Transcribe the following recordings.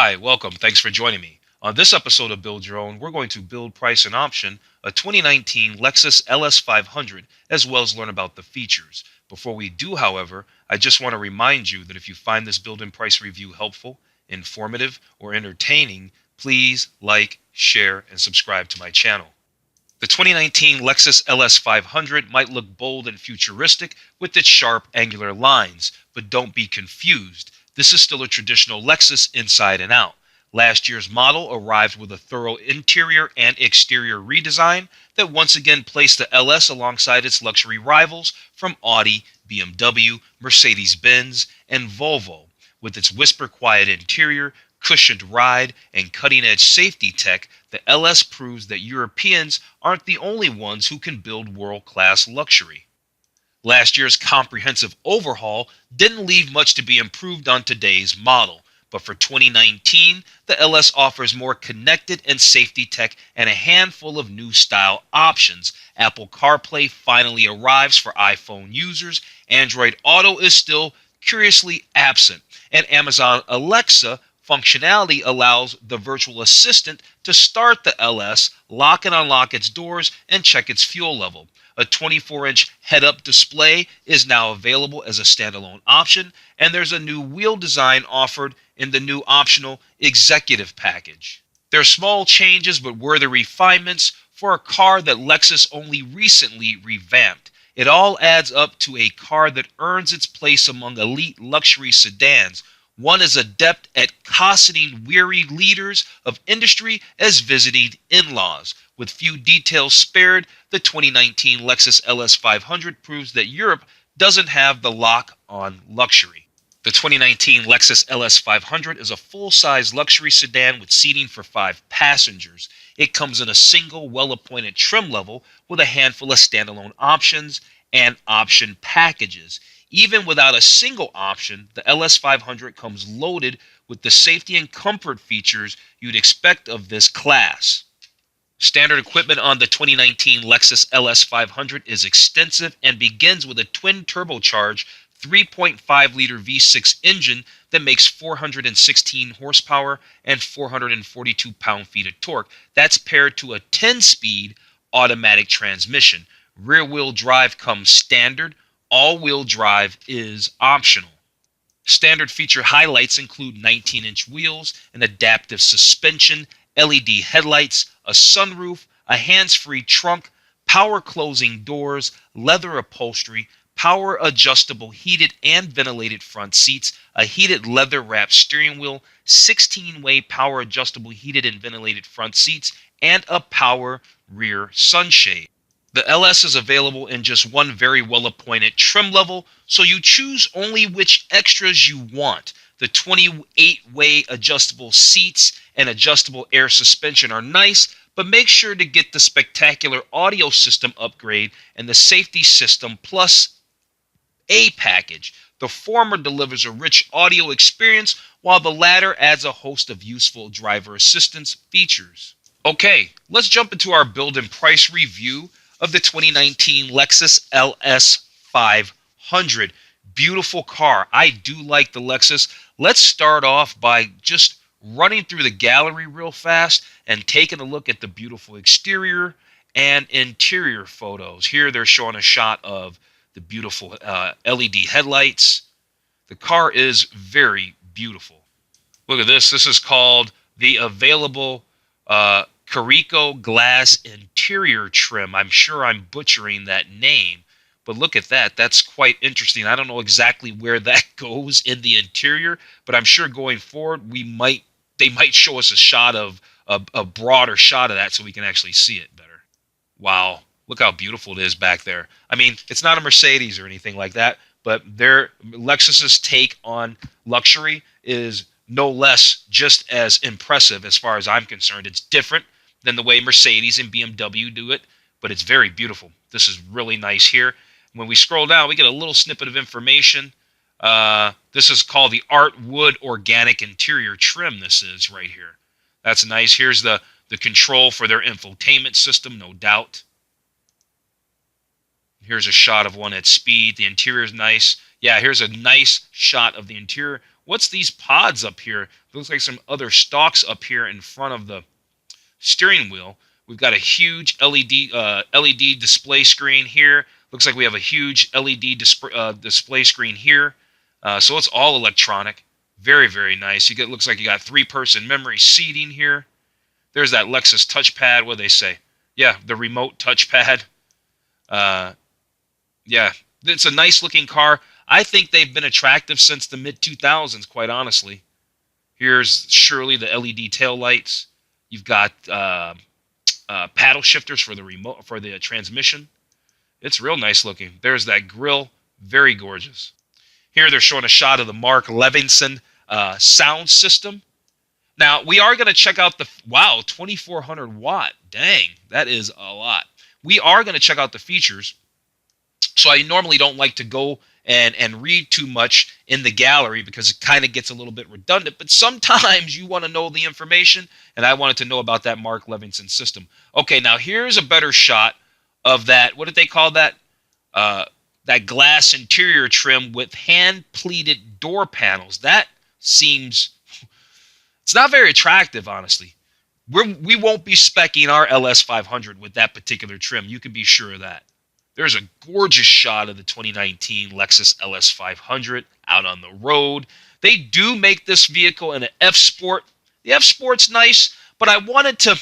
Hi, welcome. Thanks for joining me. On this episode of Build Your Own, we're going to build, price, and option a 2019 Lexus LS 500, as well as learn about the features. Before we do, however, I just want to remind you that if you find this build and price review helpful, informative, or entertaining, please like, share, and subscribe to my channel. The 2019 Lexus LS 500 might look bold and futuristic with its sharp, angular lines, but don't be confused. This is still a traditional Lexus inside and out. Last year's model arrived with a thorough interior and exterior redesign that once again placed the LS alongside its luxury rivals from Audi, BMW, Mercedes-Benz, and Volvo. With its whisper-quiet interior, cushioned ride, and cutting-edge safety tech, the LS proves that Europeans aren't the only ones who can build world-class luxury. Last year's comprehensive overhaul didn't leave much to be improved on today's model, but for 2019, the LS offers more connected and safety tech and a handful of new style options. Apple CarPlay finally arrives for iPhone users, Android Auto is still curiously absent, and Amazon Alexa functionality allows the virtual assistant to start the LS, lock and unlock its doors, and check its fuel level. A 24-inch head-up display is now available as a standalone option, and there's a new wheel design offered in the new optional executive package. There are small changes but worthy refinements for a car that Lexus only recently revamped. It all adds up to a car that earns its place among elite luxury sedans. One is adept at cosseting weary leaders of industry as visiting in-laws. With few details spared, the 2019 Lexus LS 500 proves that Europe doesn't have the lock on luxury. The 2019 Lexus LS 500 is a full-size luxury sedan with seating for 5 passengers. It comes in a single, well-appointed trim level with a handful of standalone options and option packages. Even without a single option, the LS 500 comes loaded with the safety and comfort features you'd expect of this class. Standard equipment on the 2019 Lexus LS 500 is extensive and begins with a twin-turbocharged 3.5-liter V6 engine that makes 416 horsepower and 442 pound-feet of torque. That's paired to a 10-speed automatic transmission. Rear-wheel drive comes standard. All-wheel drive is optional. Standard feature highlights include 19-inch wheels, an adaptive suspension, LED headlights, a sunroof, a hands-free trunk, power closing doors, leather upholstery, power adjustable heated and ventilated front seats, a heated leather-wrapped steering wheel, 16-way power adjustable heated and ventilated front seats, and a power rear sunshade. The LS is available in just one very well-appointed trim level, so you choose only which extras you want. The 28-way adjustable seats and adjustable air suspension are nice, but make sure to get the spectacular audio system upgrade and the safety system plus A package. The former delivers a rich audio experience, while the latter adds a host of useful driver assistance features. Okay, let's jump into our build and price review of the 2019 Lexus LS 500. Beautiful car. I do like the Lexus. Let's start off by just running through the gallery real fast and taking a look at the beautiful exterior and interior photos. Here they're showing a shot of the beautiful LED headlights. The car is very beautiful. Look at this. This is called the available Carico glass interior trim. I'm sure I'm butchering that name, but look at that. That's quite interesting. I don't know exactly where that goes in the interior, but I'm sure going forward they might show us a shot of a broader shot of that so we can actually see it better. Wow, look how beautiful it is back there. I mean, it's not a Mercedes or anything like that, but Lexus's take on luxury is no less just as impressive as far as I'm concerned. It's different than the way Mercedes and BMW do it, but it's very beautiful. This is really nice here. When we scroll down, we get a little snippet of information. This is called the Art Wood Organic Interior Trim. This is right here. That's nice. Here's the control for their infotainment system, no doubt. Here's a shot of one at speed. The interior is nice. Yeah, here's a nice shot of the interior. What's these pods up here? Looks like some other stalks up here in front of the steering wheel. We've got a huge LED display screen here. Looks like we have a huge LED display screen here. So it's all electronic. Very, very nice. Looks like you got 3-person memory seating here. There's that Lexus touchpad. What do they say? Yeah, the remote touchpad. Yeah, it's a nice looking car. I think they've been attractive since the mid-2000s, quite honestly. Here's surely the LED taillights. You've got paddle shifters for the remote, for the transmission. It's real nice looking. There's that grille, very gorgeous. Here they're showing a shot of the Mark Levinson sound system. Now we are going to check out the 2400 watt. Dang, that is a lot. We are going to check out the features. So I normally don't like to go and read too much in the gallery because it kind of gets a little bit redundant. But sometimes you want to know the information, and I wanted to know about that Mark Levinson system. Okay, now here's a better shot of that. What did they call that? That glass interior trim with hand-pleated door panels. That seems... It's not very attractive, honestly. We won't be speccing our LS500 with that particular trim. You can be sure of that. There's a gorgeous shot of the 2019 Lexus LS500 out on the road. They do make this vehicle in an F-Sport. The F-Sport's nice, but I wanted to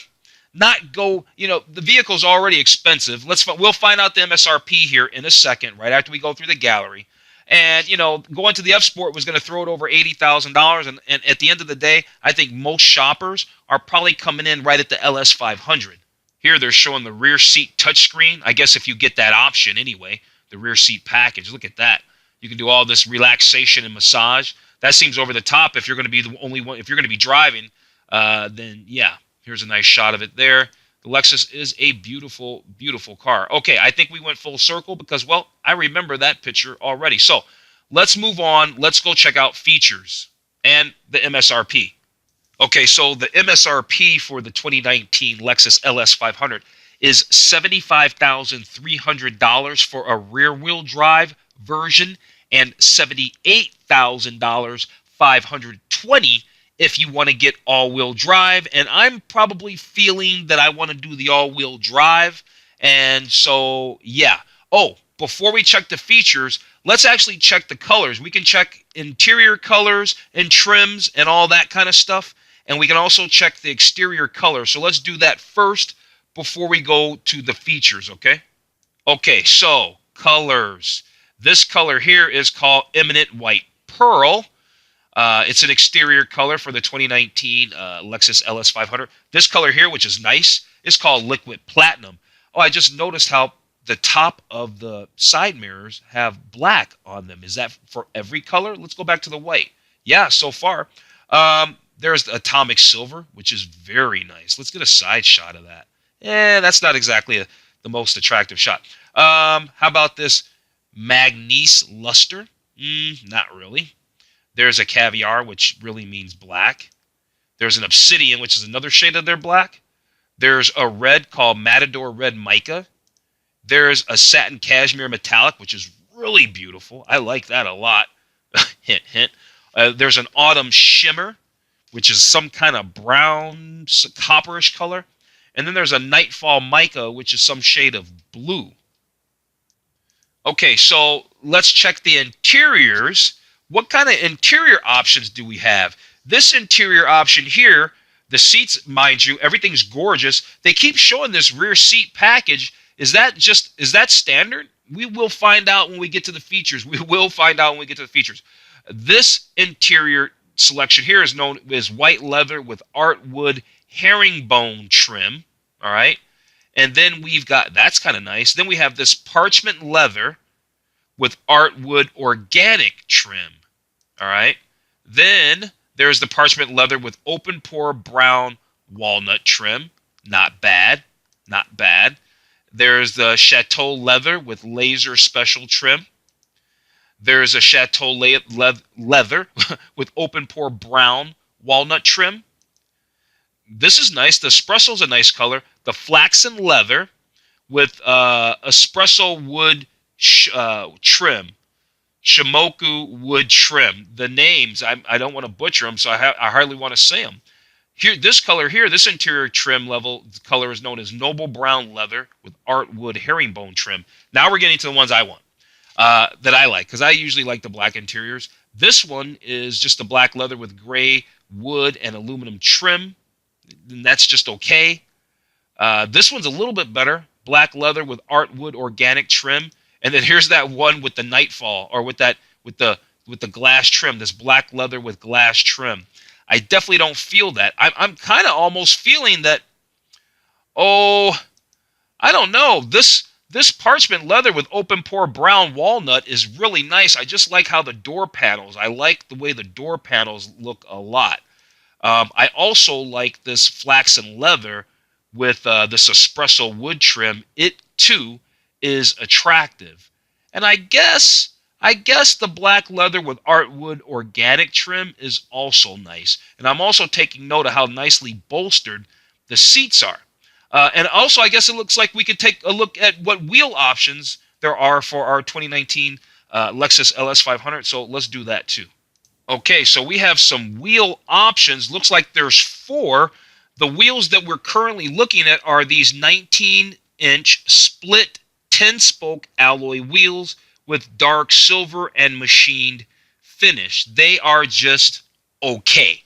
not go, the vehicle's already expensive. We'll find out the MSRP here in a second, right after we go through the gallery. And, going to the F-Sport was going to throw it over $80,000. And at the end of the day, I think most shoppers are probably coming in right at the LS500. Here they're showing the rear seat touchscreen. I guess if you get that option anyway, the rear seat package. Look at that. You can do all this relaxation and massage. That seems over the top if you're going to be the only one. If you're going to be driving, then yeah, here's a nice shot of it there. The Lexus is a beautiful, beautiful car. Okay, I think we went full circle because, well, I remember that picture already. So let's move on. Let's go check out features and the MSRP. Okay, so the MSRP for the 2019 Lexus LS500 is $75,300 for a rear-wheel drive version and $78,000 $520 if you want to get all-wheel drive. And I'm probably feeling that I want to do the all-wheel drive. And so, yeah. Oh, before we check the features, let's actually check the colors. We can check interior colors and trims and all that kind of stuff. And we can also check the exterior color. So let's do that first before we go to the features, okay? Okay, so colors. This color here is called Eminent White Pearl. It's an exterior color for the 2019 Lexus LS500. This color here, which is nice, is called Liquid Platinum. Oh, I just noticed how the top of the side mirrors have black on them. Is that for every color? Let's go back to the white. Yeah, so far. There's the Atomic Silver, which is very nice. Let's get a side shot of that. That's not exactly the most attractive shot. How about this Magnese Luster? Not really. There's a Caviar, which really means black. There's an Obsidian, which is another shade of their black. There's a red called Matador Red Mica. There's a Satin Cashmere Metallic, which is really beautiful. I like that a lot. Hint, hint. There's an Autumn Shimmer, which is some kind of brown, copperish color. And then there's a Nightfall Mica, which is some shade of blue. Okay, so let's check the interiors. What kind of interior options do we have? This interior option here, the seats, mind you, everything's gorgeous. They keep showing this rear seat package. Is that standard? We will find out when we get to the features. This interior selection here is known as white leather with artwood herringbone trim. All right. And then we've got, that's kind of nice. Then we have this parchment leather with artwood organic trim. All right. Then there's the parchment leather with open pore brown walnut trim. Not bad. Not bad. There's the Chateau leather with laser special trim. There's a Chateau leather with open pore brown walnut trim. This is nice. The espresso's a nice color. The flaxen leather with espresso wood trim. Shimoku wood trim. The names, I don't want to butcher them, so I hardly want to say them. Here, this color here, this interior trim level color is known as noble brown leather with art wood herringbone trim. Now we're getting to the ones I want, that I like, because I usually like the black interiors. This one is just the black leather with gray wood and aluminum trim, and that's just okay. This one's a little bit better, black leather with art wood organic trim, and then here's that one with the nightfall, or with the glass trim. This black leather with glass trim. I definitely don't feel that. I'm kind of almost feeling that. Oh, I don't know. This parchment leather with open pore brown walnut is really nice. I just like how the door panels. I like the way the door panels look a lot. I also like this flaxen leather with this espresso wood trim. It too is attractive, and I guess the black leather with art wood organic trim is also nice. And I'm also taking note of how nicely bolstered the seats are. And also, I guess it looks like we could take a look at what wheel options there are for our 2019 Lexus LS 500. So let's do that too. Okay, so we have some wheel options. Looks like there's four. The wheels that we're currently looking at are these 19-inch split 10-spoke alloy wheels with dark silver and machined finish. They are just okay.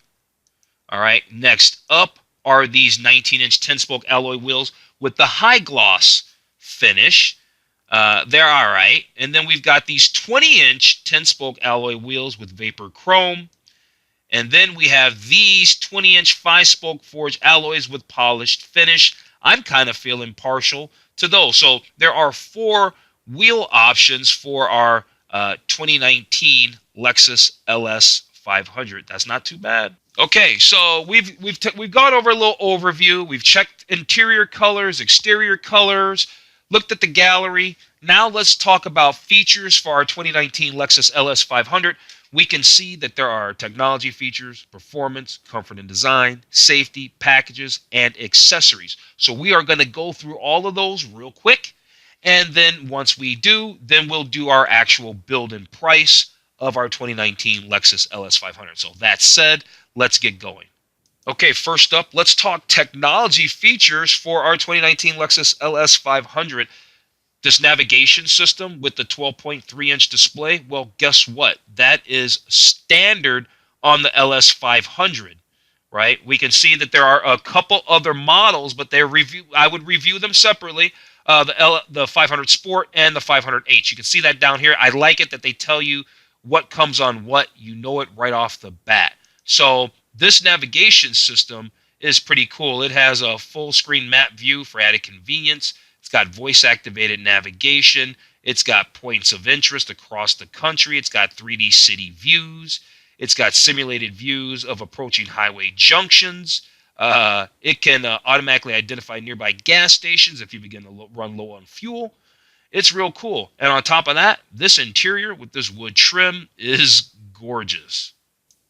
All right, next up are these 19-inch 10-spoke alloy wheels with the high gloss finish. They're all right. And then we've got these 20-inch 10-spoke alloy wheels with vapor chrome. And then we have these 20-inch 5-spoke forged alloys with polished finish. I'm kind of feeling partial to those. So there are four wheel options for our 2019 Lexus LS 500. That's not too bad. Okay, so we've gone over a little overview. We've checked interior colors, exterior colors, looked at the gallery. Now let's talk about features for our 2019 Lexus LS 500. We can see that there are technology features, performance, comfort and design, safety, packages, and accessories. So we are going to go through all of those real quick. And then once we do, then we'll do our actual build and price of our 2019 Lexus LS 500. So that said, let's get going. Okay, first up, let's talk technology features for our 2019 Lexus LS 500. This navigation system with the 12.3-inch display, well, guess what? That is standard on the LS 500, right? We can see that there are a couple other models, but I would review them separately. The 500 Sport and the 500H. You can see that down here. I like it that they tell you what comes on what. You know it right off the bat. So this navigation system is pretty cool. It has a full screen map view for added convenience. It's got voice activated navigation. It's got points of interest across the country. It's got 3D city views. It's got simulated views of approaching highway junctions. It can automatically identify nearby gas stations if you begin to run low on fuel. It's real cool. And on top of that, this interior with this wood trim is gorgeous.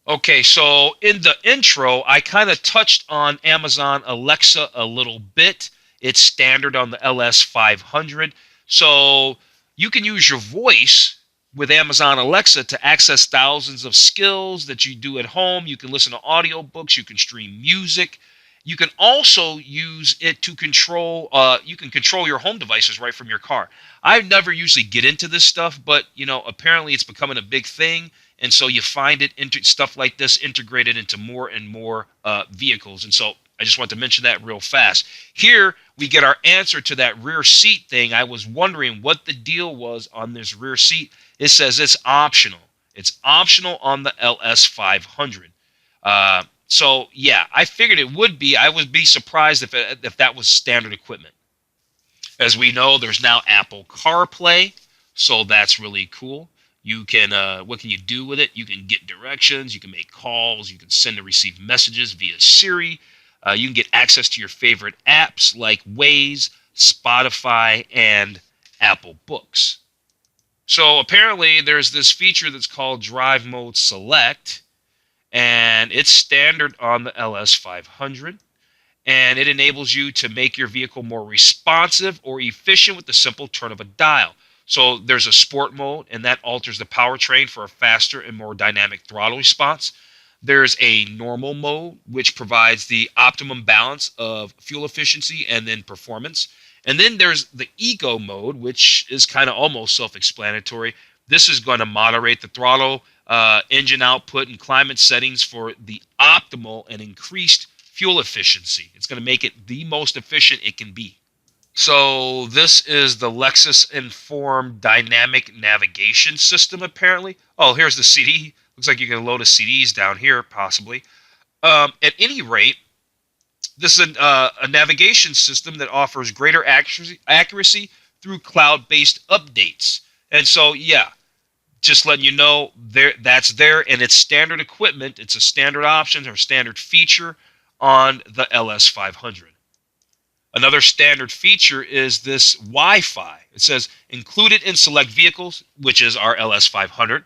Okay, so in the intro, I kind of touched on Amazon Alexa a little bit. It's standard on the LS 500. So you can use your voice with Amazon Alexa to access thousands of skills that you do at home. You can listen to audiobooks. You can stream music. You can also use it to control, you can control your home devices right from your car. I never usually get into this stuff, but, apparently it's becoming a big thing. And so you find stuff like this integrated into more and more vehicles. And so I just want to mention that real fast. Here we get our answer to that rear seat thing. I was wondering what the deal was on this rear seat. It says it's optional. It's optional on the LS 500. So yeah, I figured it would be. I would be surprised if that was standard equipment. As we know, there's now Apple CarPlay, so that's really cool. You can, what can you do with it? You can get directions, you can make calls, you can send and receive messages via Siri. You can get access to your favorite apps like Waze, Spotify, and Apple Books. So apparently there's this feature that's called Drive Mode Select, and it's standard on the LS 500. And it enables you to make your vehicle more responsive or efficient with the simple turn of a dial. So there's a sport mode, and that alters the powertrain for a faster and more dynamic throttle response. There's a normal mode, which provides the optimum balance of fuel efficiency and then performance. And then there's the eco mode, which is kind of almost self-explanatory. This is going to moderate the throttle, engine output, and climate settings for the optimal and increased fuel efficiency. It's going to make it the most efficient it can be. So this is the Lexus Inform Dynamic Navigation System, apparently. Oh, here's the CD. Looks like you can load a CDs down here, possibly. At any rate, this is a navigation system that offers greater accuracy through cloud-based updates. And so, yeah, just letting you know, that's there, and it's standard equipment. It's a standard option or standard feature on the LS500. Another standard feature is this Wi-Fi. It says included in select vehicles, which is our LS500.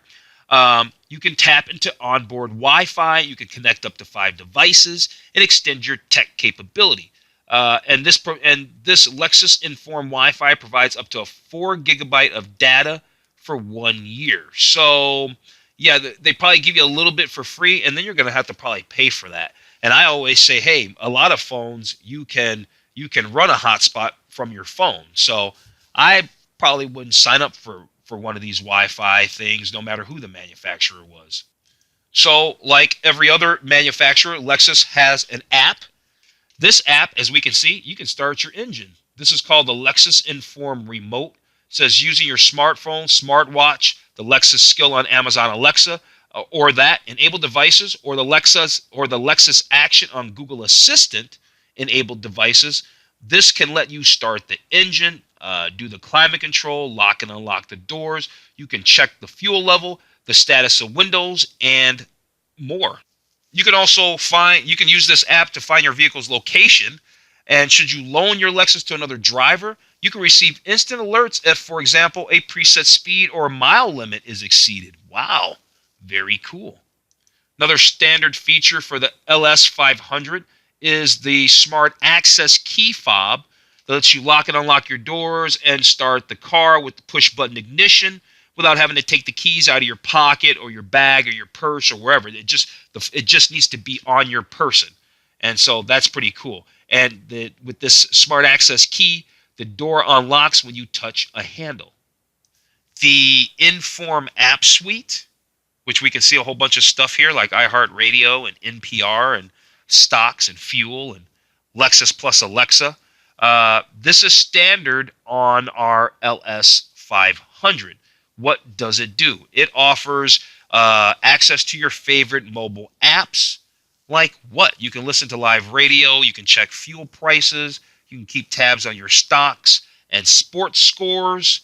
You can tap into onboard Wi-Fi. You can connect up to 5 devices and extend your tech capability. And this Lexus Inform Wi-Fi provides up to a 4 gigabyte of data for 1 year. So, yeah, they probably give you a little bit for free, and then you're going to have to probably pay for that. And I always say, hey, a lot of phones you can run a hotspot from your phone. So I probably wouldn't sign up for one of these Wi-Fi things, no matter who the manufacturer was. So like every other manufacturer, Lexus has an app. This app, as we can see, you can start your engine. This is called the Lexus Inform Remote. It says using your smartphone, smartwatch, the Lexus skill on Amazon Alexa, or that enabled devices, or the Lexus Action on Google Assistant enabled devices. This can let you start the engine, do the climate control, lock and unlock the doors. You can check the fuel level, the status of windows, and more. You can also use this app to find your vehicle's location. And should you loan your Lexus to another driver, you can receive instant alerts if, for example, a preset speed or mile limit is exceeded. Wow, very cool. Another standard feature for the LS500 is the smart access key fob that lets you lock and unlock your doors and start the car with the push button ignition without having to take the keys out of your pocket or your bag or your purse or wherever. It just needs to be on your person. And so that's pretty cool. And with this smart access key, the door unlocks when you touch a handle. The Inform app suite, which we can see a whole bunch of stuff here like iHeartRadio and NPR and stocks and fuel and Lexus plus Alexa. This is standard on our LS500. What does it do? It offers access to your favorite mobile apps. Like what? You can listen to live radio, you can check fuel prices, you can keep tabs on your stocks and sports scores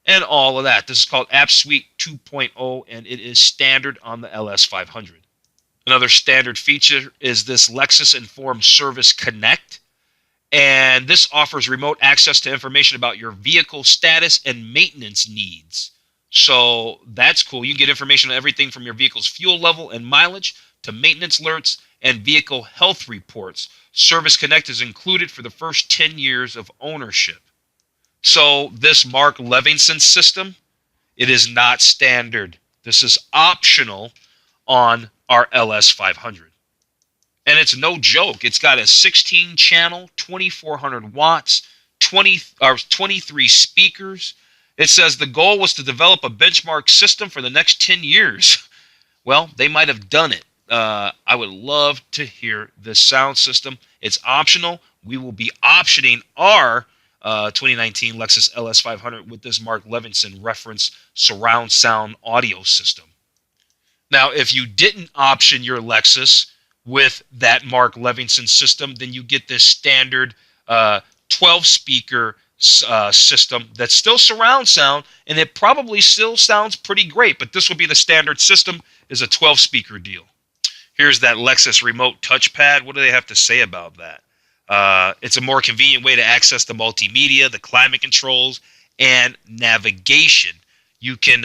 and all of that. This is called App Suite 2.0, and it is standard on the LS500. Another standard feature is this Lexus Inform Service Connect, and this offers remote access to information about your vehicle status and maintenance needs. So that's cool. You can get information on everything from your vehicle's fuel level and mileage to maintenance alerts and vehicle health reports. Service Connect is included for the first 10 years of ownership. So this Mark Levinson system, it is not standard. This is optional on our LS500. And it's no joke. It's got a 16-channel, 2,400 watts, 23 speakers. It says the goal was to develop a benchmark system for the next 10 years. Well, they might have done it. I would love to hear this sound system. It's optional. We will be optioning our 2019 Lexus LS500 with this Mark Levinson reference surround sound audio system. Now, if you didn't option your Lexus with that Mark Levinson system, then you get this standard 12-speaker system that's still surround sound, and it probably still sounds pretty great, but this will be the standard system, is a 12-speaker deal. Here's that Lexus remote touchpad. What do they have to say about that? It's a more convenient way to access the multimedia, the climate controls, and navigation. You can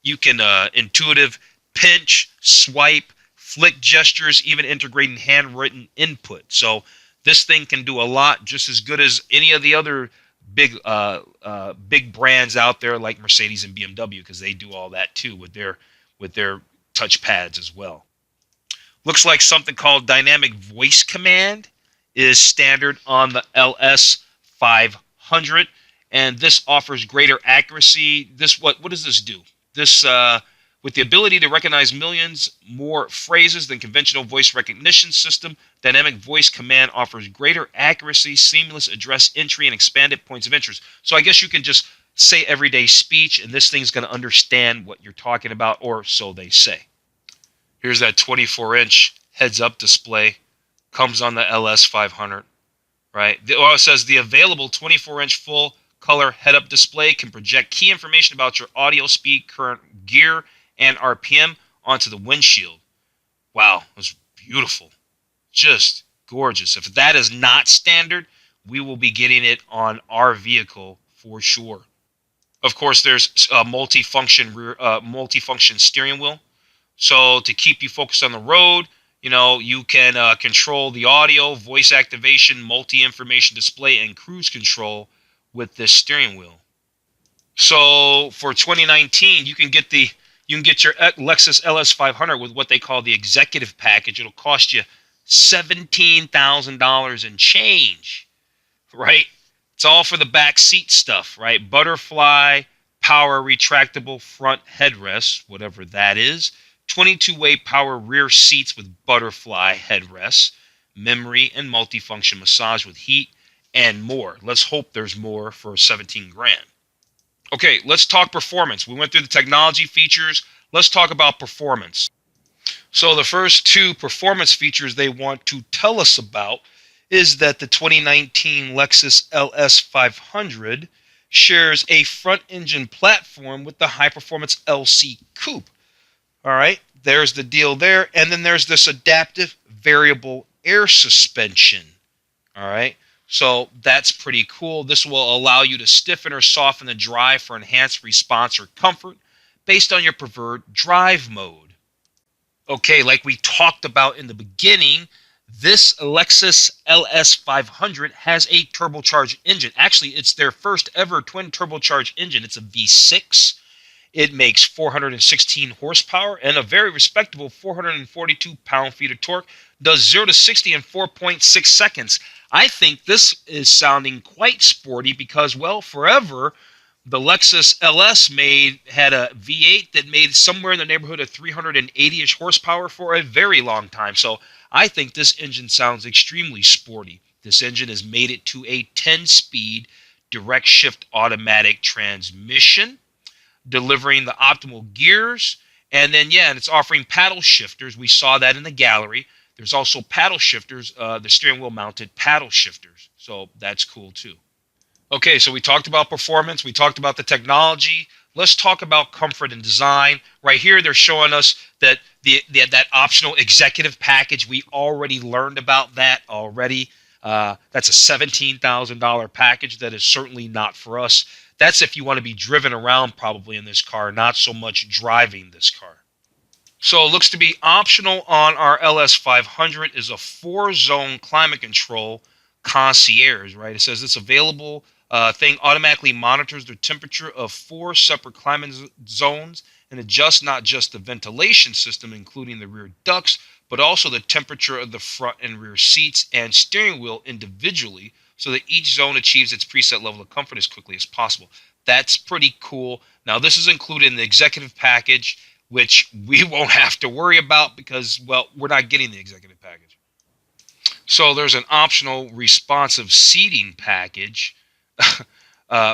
intuitive pinch, swipe, flick gestures, even integrating handwritten input. So this thing can do a lot, just as good as any of the other big brands out there like Mercedes and BMW, because they do all that too with their touch pads as well. Looks like something called dynamic voice command is standard on the LS 500, and this offers greater accuracy. What does this do? This with the ability to recognize millions more phrases than conventional voice recognition system, dynamic voice command offers greater accuracy, seamless address entry, and expanded points of interest. So I guess you can just say everyday speech, and this thing's going to understand what you're talking about, or so they say. Here's that 24-inch heads-up display. Comes on the LS 500, right? It says the available 24-inch full-color head-up display can project key information about your audio speed, current gear, and RPM onto the windshield. Wow, that's beautiful. Just gorgeous. If that is not standard, we will be getting it on our vehicle for sure. Of course, there's a multi-function steering wheel. So to keep you focused on the road, you can control the audio, voice activation, multi-information display, and cruise control with this steering wheel. So for 2019, you can get your Lexus LS 500 with what they call the executive package. It'll cost you $17,000 and change, right? It's all for the back seat stuff, right? Butterfly, power retractable front headrest, whatever that is. 22-way power rear seats with butterfly headrests, memory and multifunction massage with heat, and more. Let's hope there's more for 17 grand. Okay, let's talk performance. We went through the technology features. Let's talk about performance. So the first two performance features they want to tell us about is that the 2019 Lexus LS 500 shares a front engine platform with the high-performance LC Coupe. All right, there's the deal there. And then there's this adaptive variable air suspension. All right, so that's pretty cool. This will allow you to stiffen or soften the drive for enhanced response or comfort based on your preferred drive mode. Okay, like we talked about in the beginning, this Lexus LS 500 has a turbocharged engine. Actually, it's their first ever twin turbocharged engine. It's a V6. It makes 416 horsepower and a very respectable 442 pound-feet of torque. Does 0 to 60 in 4.6 seconds. I think this is sounding quite sporty because, well, forever, the Lexus LS had a V8 that made somewhere in the neighborhood of 380-ish horsepower for a very long time. So I think this engine sounds extremely sporty. This engine has made it to a 10-speed direct shift automatic transmission, delivering the optimal gears, and then and it's offering paddle shifters. We saw that in the gallery. There's also paddle shifters, the steering wheel mounted paddle shifters, so that's cool too. Okay, so we talked about performance, we talked about the technology. Let's talk about comfort and design. Right here, they're showing us that that optional executive package. We already learned about that already. That's a $17,000 package. That is certainly not for us. That's if you want to be driven around probably in this car, not so much driving this car. So it looks to be optional on our LS 500 is a 4-zone climate control concierge, right? It says it's available. Thing automatically monitors the temperature of 4 separate climate zones and adjusts not just the ventilation system, including the rear ducts, but also the temperature of the front and rear seats and steering wheel individually, so that each zone achieves its preset level of comfort as quickly as possible. That's pretty cool. Now, this is included in the executive package, which we won't have to worry about because, well, we're not getting the executive package. So there's an optional responsive seating package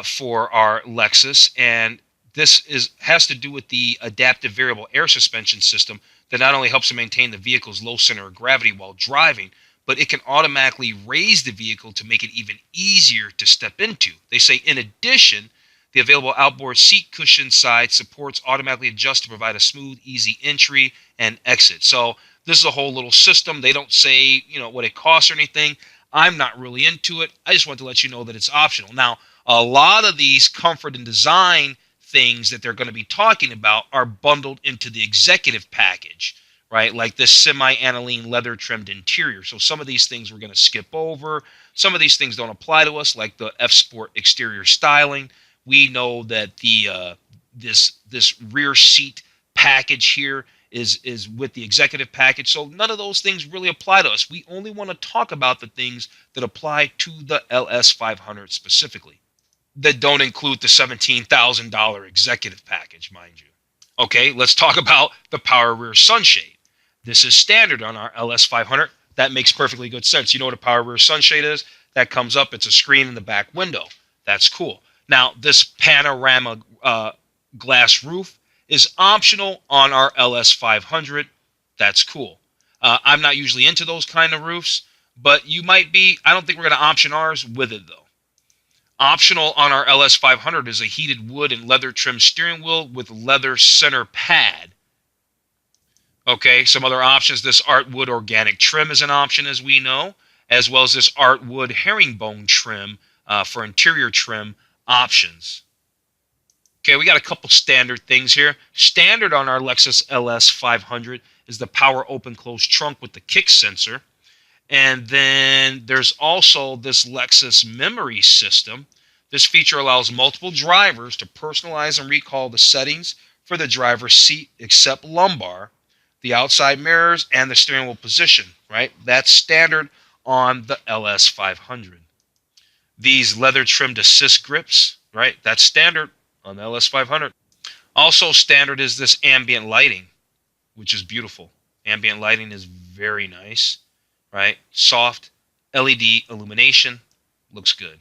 for our Lexus, and this has to do with the adaptive variable air suspension system that not only helps to maintain the vehicle's low center of gravity while driving, but it can automatically raise the vehicle to make it even easier to step into. They say, in addition, the available outboard seat cushion side supports automatically adjust to provide a smooth, easy entry and exit. So this is a whole little system. They don't say, what it costs or anything. I'm not really into it. I just want to let you know that it's optional. Now, a lot of these comfort and design things that they're going to be talking about are bundled into the executive package, right? Like this semi-aniline leather trimmed interior. So some of these things we're going to skip over. Some of these things don't apply to us, like the F Sport exterior styling. We know that the this rear seat package here is with the executive package. So none of those things really apply to us. We only want to talk about the things that apply to the LS500 specifically, that don't include the $17,000 executive package, mind you. Okay, let's talk about the power rear sunshade. This is standard on our LS500. That makes perfectly good sense. You know what a power rear sunshade is? That comes up. It's a screen in the back window. That's cool. Now, this panorama glass roof is optional on our LS500. That's cool. I'm not usually into those kind of roofs, but you might be. I don't think we're going to option ours with it, though. Optional on our LS500 is a heated wood and leather trim steering wheel with leather center pad. Okay, some other options. This art wood organic trim is an option, as we know, as well as this art wood herringbone trim for interior trim options. Okay, we got a couple standard things here. Standard on our Lexus LS 500 is the power open close trunk with the kick sensor. And then there's also this Lexus memory system. This feature allows multiple drivers to personalize and recall the settings for the driver's seat except lumbar, the outside mirrors, and the steering wheel position, right? That's standard on the LS 500. These leather trimmed assist grips, right? That's standard on the LS 500. Also standard is this ambient lighting, which is beautiful. Ambient lighting is very nice. Right? Soft LED illumination. Looks good.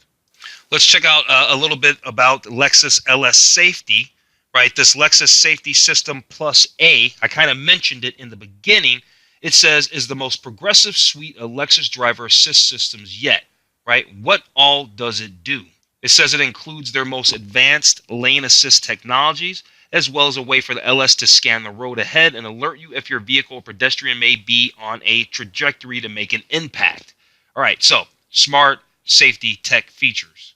Let's check out a little bit about Lexus LS Safety. Right? This Lexus Safety System Plus A, I kind of mentioned it in the beginning. It says is the most progressive suite of Lexus driver assist systems yet. Right? What all does it do? It says it includes their most advanced lane assist technologies, as well as a way for the LS to scan the road ahead and alert you if your vehicle or pedestrian may be on a trajectory to make an impact. All right, so smart safety tech features.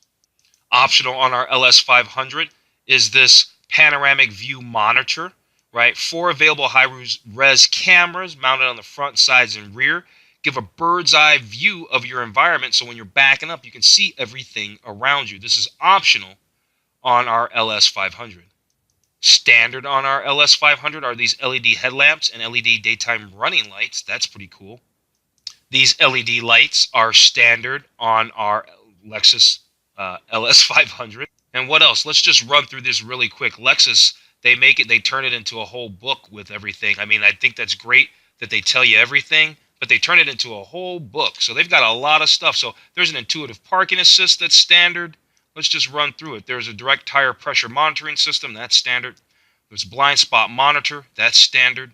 Optional on our LS500 is this panoramic view monitor, right? 4 available high-res cameras mounted on the front, sides, and rear give a bird's eye view of your environment, so when you're backing up, you can see everything around you. This is optional on our LS500. Standard on our LS500 are these LED headlamps and LED daytime running lights. That's pretty cool. These LED lights are standard on our Lexus LS500. And what else? Let's just run through this really quick. Lexus, they turn it into a whole book with everything. I mean, I think that's great that they tell you everything, but they turn it into a whole book. So they've got a lot of stuff. So there's an intuitive parking assist that's standard. Let's just run through it. There's a direct tire pressure monitoring system. That's standard. There's a blind spot monitor. That's standard.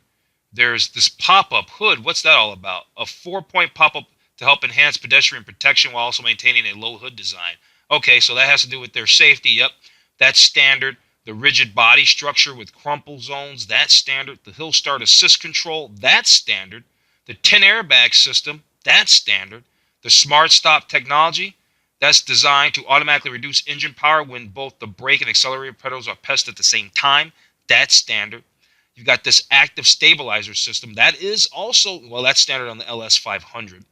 There's this pop-up hood. What's that all about? A 4-point pop-up to help enhance pedestrian protection while also maintaining a low hood design. Okay, so that has to do with their safety. Yep, that's standard. The rigid body structure with crumple zones. That's standard. The hill start assist control. That's standard. The 10 airbag system. That's standard. The smart stop technology. That's designed to automatically reduce engine power when both the brake and accelerator pedals are pressed at the same time. That's standard. You've got this active stabilizer system. That is also, well, that's standard on the LS500.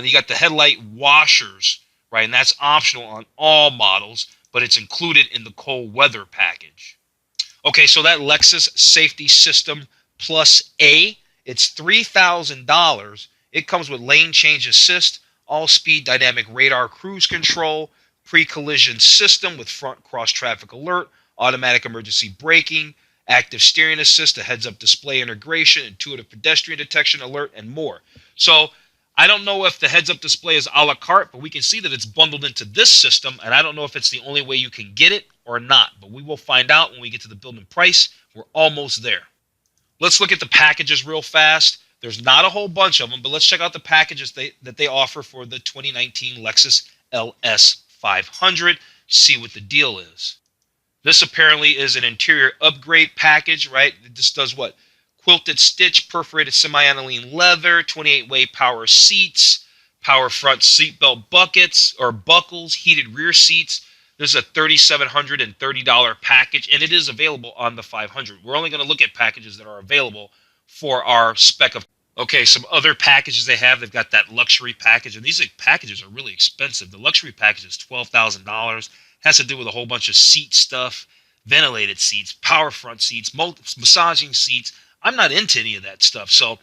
You got the headlight washers, right? And that's optional on all models, but it's included in the cold weather package. Okay, so that Lexus Safety System Plus A, it's $3,000. It comes with lane change assist, all-speed dynamic radar cruise control, pre-collision system with front cross-traffic alert, automatic emergency braking, active steering assist, a heads-up display integration, intuitive pedestrian detection alert, and more. So I don't know if the heads-up display is a la carte, but we can see that it's bundled into this system, and I don't know if it's the only way you can get it or not, but we will find out when we get to the build and price. We're almost there. Let's look at the packages real fast. There's not a whole bunch of them, but let's check out the packages that they offer for the 2019 Lexus LS 500, see what the deal is. This apparently is an interior upgrade package, right? This does what? Quilted stitch, perforated semi-aniline leather, 28-way power seats, power front seatbelt buckets or buckles, heated rear seats. This is a $3,730 package, and it is available on the 500. We're only going to look at packages that are available for our spec of. Okay, some other packages they have. They've got that luxury package, and these packages are really expensive. The luxury package is $12,000. Has to do with a whole bunch of seat stuff, ventilated seats, power front seats, massaging seats. I'm not into any of that stuff. So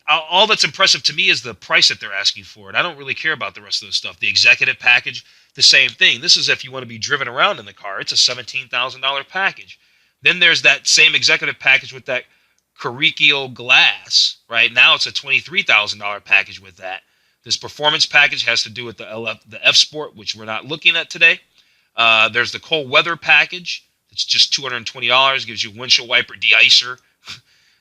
all that's impressive to me is the price that they're asking for it. I don't really care about the rest of the stuff. The executive package, the same thing. This is if you want to be driven around in the car. It's a $17,000 package. Then there's that same executive package with that Caricchio glass. Right now it's a $23,000 package with that. This performance package has to do with the F Sport, which we're not looking at today. There's the cold weather package. It's just $220. Gives you windshield wiper de-icer.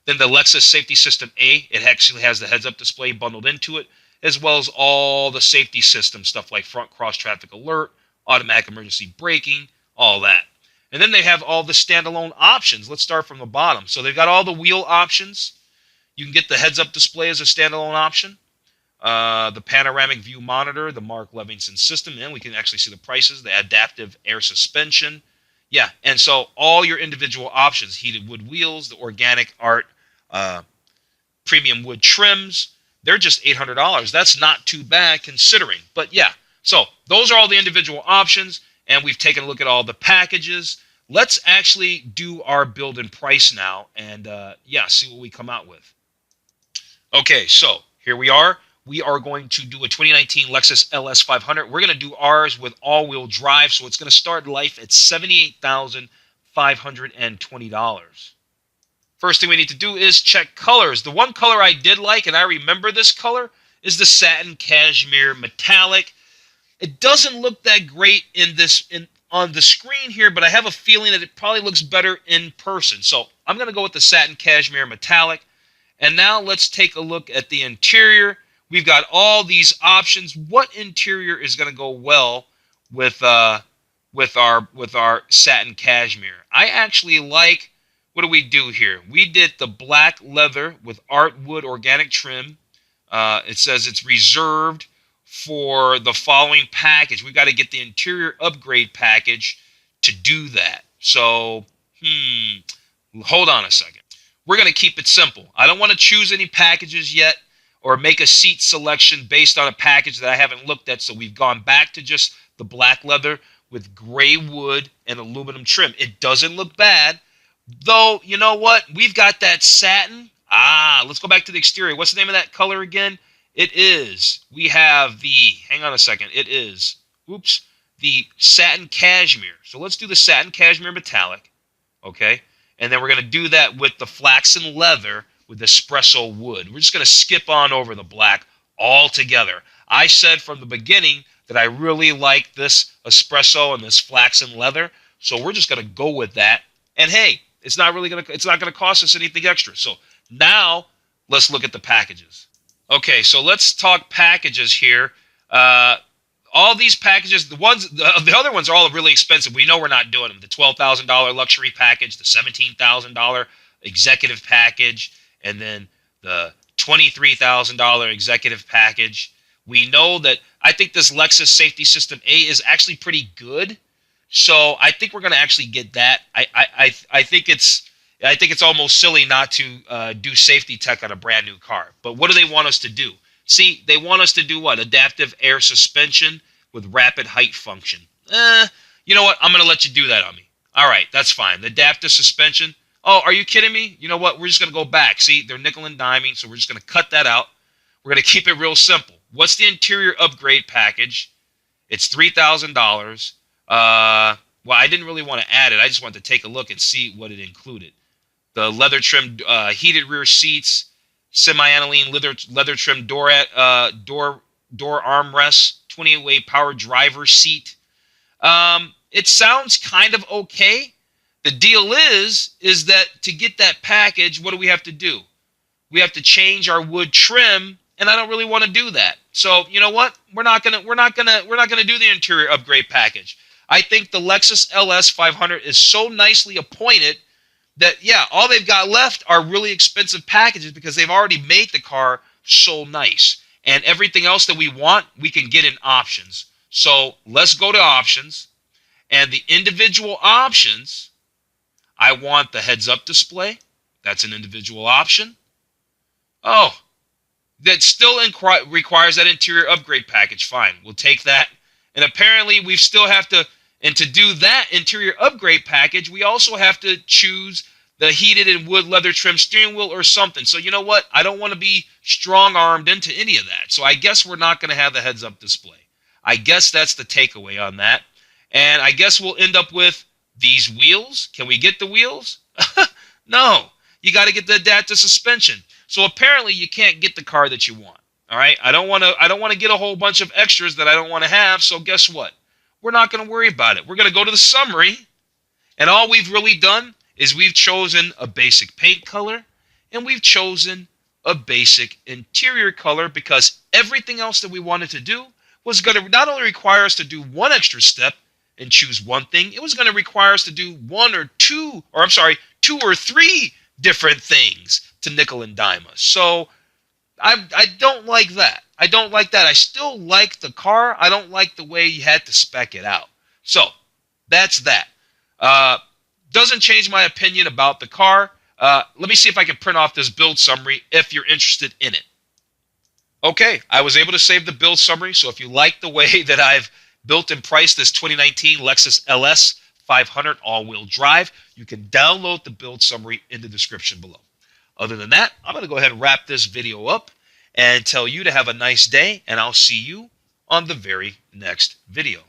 Then the Lexus Safety System A. It actually has the heads-up display bundled into it, as well as all the safety system stuff like front cross-traffic alert, automatic emergency braking, all that. And then they have all the standalone options. Let's start from the bottom. So they've got all the wheel options. You can get the heads-up display as a standalone option. The panoramic view monitor, the Mark Levinson system, and we can actually see the prices, the adaptive air suspension. Yeah, and so all your individual options, heated wood wheels, the organic art premium wood trims, they're just $800. That's not too bad considering. But yeah, so those are all the individual options, and we've taken a look at all the packages. Let's actually do our build and price now and, see what we come out with. Okay, so here we are. We are going to do a 2019 Lexus LS 500. We're going to do ours with all-wheel drive, so it's going to start life at $78,520. First thing we need to do is check colors. The one color I did like, and I remember this color, is the satin cashmere metallic. It doesn't look that great on the screen here, but I have a feeling that it probably looks better in person. So I'm going to go with the satin cashmere metallic. And now let's take a look at the interior. We've got all these options. What interior is going to go well with our satin cashmere? I actually like, what do we do here? We did the black leather with art wood organic trim. It says it's reserved for the following package. We've got to get the interior upgrade package to do that. So, hold on a second. We're going to keep it simple. I don't want to choose any packages yet or make a seat selection based on a package that I haven't looked at. So we've gone back to just the black leather with gray wood and aluminum trim. It doesn't look bad, though. You know what? We've got that satin. Let's go back to the exterior. What's the name of that color again? We have hang on a second. The satin cashmere. So let's do the satin cashmere metallic. Okay. And then we're going to do that with the flaxen leather with espresso wood. We're just going to skip on over the black altogether. I said from the beginning that I really like this espresso and this flaxen leather, so we're just going to go with that. And hey, it's not going to cost us anything extra. So now let's look at the packages. Okay, so let's talk packages here. All these packages, the other ones are all really expensive. We know we're not doing them. The $12,000 luxury package, the $17,000 executive package, and then the $23,000 executive package. We know that I think this Lexus Safety System A is actually pretty good. So I think we're going to actually get that. I think it's almost silly not to do safety tech on a brand new car. But what do they want us to do? See, they want us to do what? Adaptive air suspension with rapid height function. You know what? I'm going to let you do that on me. All right, that's fine. The adaptive suspension. Oh, are you kidding me? You know what? We're just going to go back. See, they're nickel and diming, so we're just going to cut that out. We're going to keep it real simple. What's the interior upgrade package? It's $3,000. Well, I didn't really want to add it. I just wanted to take a look and see what it included. The leather trimmed heated rear seats, semi-aniline leather trimmed door armrests, 28-way power driver seat. It sounds kind of okay. The deal is that to get that package, what do we have to do? We have to change our wood trim, and I don't really want to do that. So you know what? We're not gonna do the interior upgrade package. I think the Lexus LS 500 is so nicely appointed that all they've got left are really expensive packages because they've already made the car so nice. And everything else that we want, we can get in options. So let's go to options. And the individual options, I want the heads-up display, That's an individual option. Oh, that still requires that interior upgrade package. Fine, we'll take that. And apparently we still have to, and to do that interior upgrade package, we also have to choose the heated and wood leather trim steering wheel or something. So you know what? I don't want to be strong-armed into any of that. So I guess we're not going to have the heads-up display. I guess that's the takeaway on that. And I guess we'll end up with these wheels. Can we get the wheels? No. You got to get the adaptive suspension. So apparently you can't get the car that you want. All right? I don't want to get a whole bunch of extras that I don't want to have. So guess what? We're not going to worry about it. We're going to go to the summary, and all we've really done is we've chosen a basic paint color, and we've chosen a basic interior color, because everything else that we wanted to do was going to not only require us to do one extra step and choose one thing, it was going to require us to do two or three different things to nickel and dime us. So I don't like that. I don't like that. I still like the car. I don't like the way you had to spec it out. So that's that. Doesn't change my opinion about the car. Let me see if I can print off this build summary if you're interested in it. Okay, I was able to save the build summary, so if you like the way that I've built and priced this 2019 Lexus LS 500 all-wheel drive, you can download the build summary in the description below. Other than that, I'm going to go ahead and wrap this video up and tell you to have a nice day, and I'll see you on the very next video.